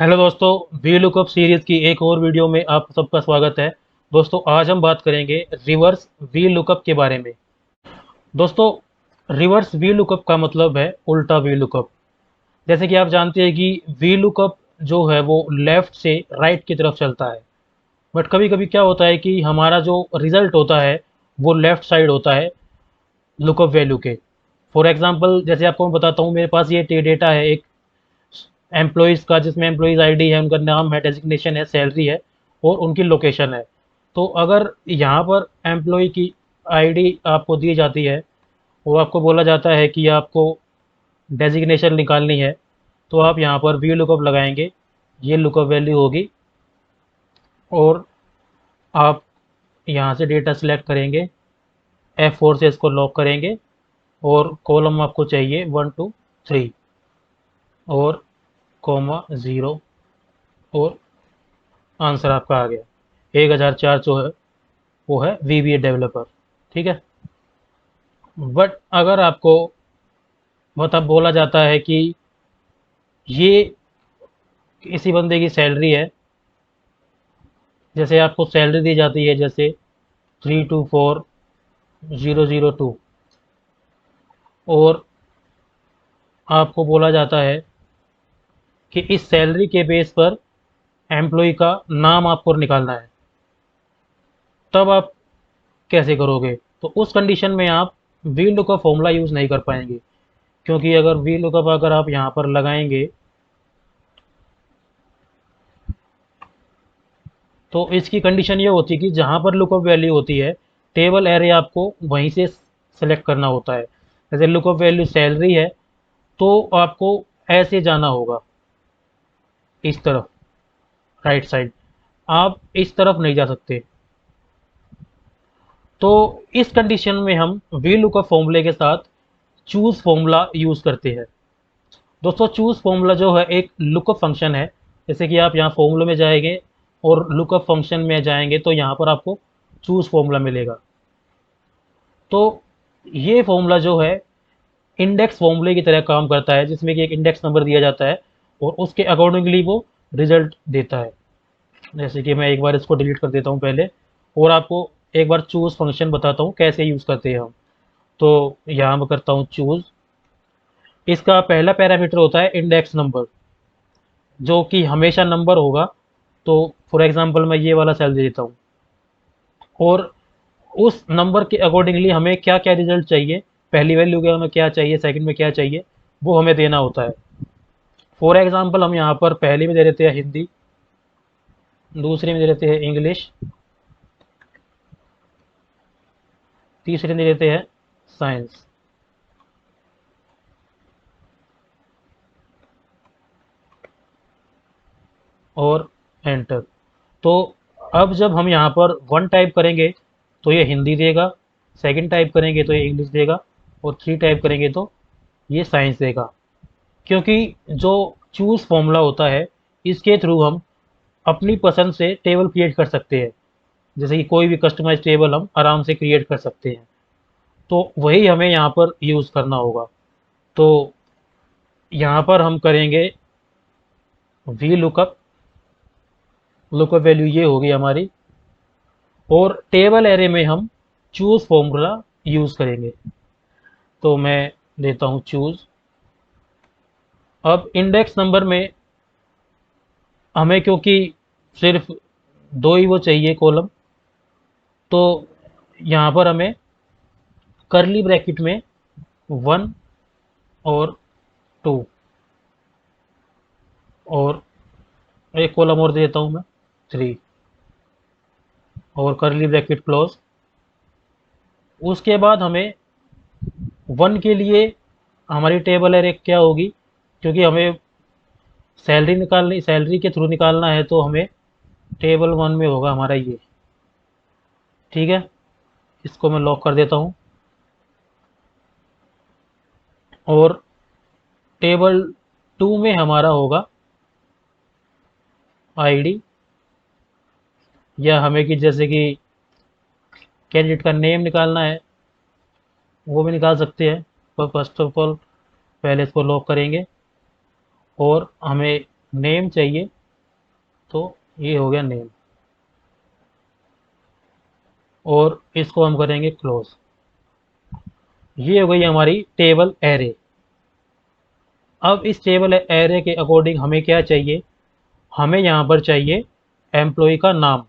Hello दोस्तों, V lookup series की एक और वीडियो में आप सबका स्वागत है। दोस्तों, आज हम बात करेंगे रिवर्स वी लुकअप के बारे में। दोस्तों, रिवर्स वी लुकअप का मतलब है उल्टा वी लुकअप। जैसे कि आप जानते हैं कि वी लुकअप जो है वो लेफ्ट से राइट की तरफ चलता है। बट कभी कभी क्या होता है कि हमारा जो रिजल्ट होता है वो लेफ्ट साइड होता है लुकअप वैल्यू के। फॉर एग्जांपल, जैसे आपको मैं बताता हूँ, मेरे पास ये डेटा है एक एम्प्लॉयज़ का, जिसमें एम्प्लॉयज़ आईडी है, उनका नाम है, डेजिग्नेशन है, सैलरी है और उनकी लोकेशन है। तो अगर यहाँ पर एम्प्लॉय की आईडी आपको दी जाती है, वो आपको बोला जाता है कि आपको डेजिग्नेशन निकालनी है, तो आप यहाँ पर वी लुकअप लगाएंगे। ये लुकअप वैल्यू होगी और आप यहाँ से डेटा सेलेक्ट करेंगे, F4 से इसको लॉक करेंगे और कॉलम आपको चाहिए 1 2 3 और कॉमा 0 और आंसर आपका आ गया 1004 जो है वो है VBA डेवलपर। ठीक है। बट अगर आपको मतलब बोला जाता है कि ये किसी बंदे की सैलरी है, जैसे आपको सैलरी दी जाती है जैसे 324002 और आपको बोला जाता है कि इस सैलरी के बेस पर एम्प्लॉय का नाम आपको निकालना है, तब आप कैसे करोगे? तो उस कंडीशन में आप वी लुकअप फॉर्मूला यूज़ नहीं कर पाएंगे, क्योंकि अगर वी लुकअप अगर आप यहाँ पर लगाएंगे तो इसकी कंडीशन ये होती है कि जहाँ पर लुकअप वैल्यू होती है, टेबल एरे आपको वहीं से सेलेक्ट करना होता है। जैसे लुकअप वैल्यू सैलरी है, तो आपको ऐसे जाना होगा, इस तरफ, राइट साइड। आप इस तरफ नहीं जा सकते। तो इस कंडीशन में हम वी लुकअप फॉर्मूले के साथ चूज फॉर्मूला यूज करते हैं। दोस्तों, चूज फॉर्मूला जो है एक लुकअप फंक्शन है। जैसे कि आप यहाँ फॉर्मूले में जाएंगे और लुकअप फंक्शन में जाएंगे तो यहाँ पर आपको चूज फॉर्मूला मिलेगा। तो ये फॉर्मूला जो है इंडेक्स फॉर्मूले की तरह काम करता है, जिसमें कि एक इंडेक्स नंबर दिया जाता है और उसके अकॉर्डिंगली वो रिजल्ट देता है। जैसे कि मैं एक बार इसको डिलीट कर देता हूँ पहले, और आपको एक बार चूज फंक्शन बताता हूँ कैसे यूज़ करते हैं हम। तो यहाँ मैं करता हूँ चूज। इसका पहला पैरामीटर होता है इंडेक्स नंबर, जो कि हमेशा नंबर होगा। तो फॉर एग्जांपल मैं ये वाला सेल दे देता हूँ और उस नंबर के अकॉर्डिंगली हमें क्या क्या रिजल्ट चाहिए, पहली वैल्यू के हमें क्या चाहिए, सेकंड में क्या चाहिए, वो हमें देना होता है। फॉर एग्जांपल हम यहाँ पर पहली में दे देते हैं हिंदी, दूसरी में दे देते हैं इंग्लिश, तीसरी में दे देते हैं साइंस और एंटर। तो अब जब हम यहाँ पर वन टाइप करेंगे तो ये हिंदी देगा, सेकंड टाइप करेंगे तो ये इंग्लिश देगा और थ्री टाइप करेंगे तो ये साइंस देगा। क्योंकि जो चूज फॉर्मूला होता है, इसके थ्रू हम अपनी पसंद से टेबल क्रिएट कर सकते हैं। जैसे कि कोई भी कस्टमाइज टेबल हम आराम से क्रिएट कर सकते हैं। तो वही हमें यहाँ पर यूज़ करना होगा। तो यहाँ पर हम करेंगे वी लुकअप। लुकअप वैल्यू ये होगी हमारी, और टेबल एरे में हम चूज फॉर्मूला यूज़ करेंगे। तो मैं देता हूँ चूज। अब इंडेक्स नंबर में हमें, क्योंकि सिर्फ दो ही वो चाहिए कॉलम, तो यहाँ पर हमें करली ब्रैकेट में 1 और 2 और एक कॉलम और दे देता हूँ मैं 3 और करली ब्रैकेट क्लोज। उसके बाद हमें 1 के लिए हमारी टेबल एरे क्या होगी, क्योंकि हमें सैलरी के थ्रू निकालना है, तो हमें टेबल 1 में होगा हमारा ये। ठीक है, इसको मैं लॉक कर देता हूँ। और टेबल 2 में हमारा होगा आईडी, या हमें कि जैसे कि कैंडिडेट का नेम निकालना है वो भी निकाल सकते हैं। तो फर्स्ट ऑफ ऑल पहले इसको लॉक करेंगे और हमें नेम चाहिए तो ये हो गया नेम, और इसको हम करेंगे क्लोज। ये हो गई हमारी टेबल एरे। अब इस टेबल एरे के अकॉर्डिंग हमें क्या चाहिए, हमें यहाँ पर चाहिए एम्प्लॉय का नाम,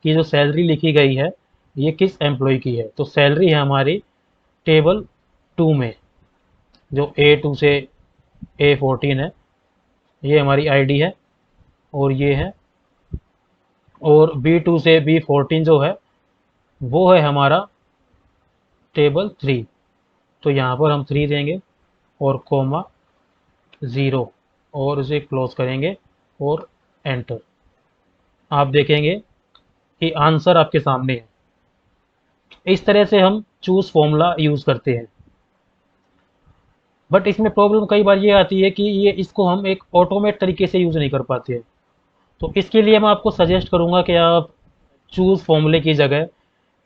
कि जो सैलरी लिखी गई है ये किस एम्प्लॉय की है। तो सैलरी है हमारी टेबल 2 में, जो A2 से A14 है, ये हमारी आईडी है, और ये है, और B2 से B14 जो है वो है हमारा टेबल 3। तो यहाँ पर हम 3 देंगे और कोमा 0, और उसे क्लोज करेंगे और एंटर। आप देखेंगे कि आंसर आपके सामने है। इस तरह से हम चूज फॉर्मूला यूज़ करते हैं। बट इसमें प्रॉब्लम कई बार ये आती है कि ये इसको हम एक ऑटोमेट तरीके से यूज़ नहीं कर पाते हैं। तो इसके लिए मैं आपको सजेस्ट करूँगा कि आप चूज़ फॉर्मूले की जगह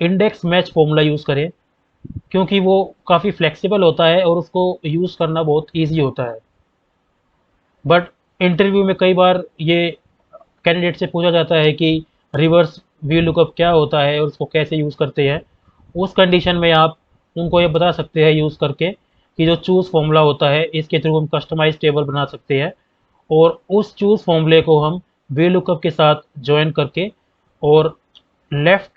इंडेक्स मैच फॉर्मूला यूज़ करें, क्योंकि वो काफ़ी फ्लेक्सिबल होता है और उसको यूज़ करना बहुत ईजी होता है। बट इंटरव्यू में कई बार ये कैंडिडेट से पूछा जाता है कि रिवर्स वी लुकअप क्या होता है और उसको कैसे यूज़ करते हैं। उस कंडीशन में आप उनको ये बता सकते हैं यूज़ करके कि जो चूज़ फॉर्मूला होता है इसके थ्रू हम कस्टमाइज टेबल बना सकते हैं, और उस चूज़ फॉर्मूले को हम वी लुकअप के साथ जॉइन करके, और लेफ़्ट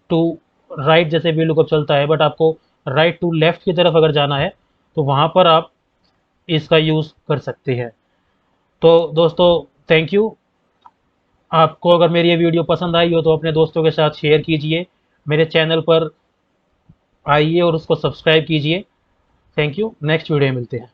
टू राइट जैसे वी लुकअप चलता है, बट आपको राइट टू लेफ़्ट की तरफ अगर जाना है तो वहाँ पर आप इसका यूज़ कर सकते हैं। तो दोस्तों, थैंक यू। आपको अगर मेरी ये वीडियो पसंद आई हो तो अपने दोस्तों के साथ शेयर कीजिए, मेरे चैनल पर आइए और उसको सब्सक्राइब कीजिए। Thank you. नेक्स्ट वीडियो में मिलते हैं।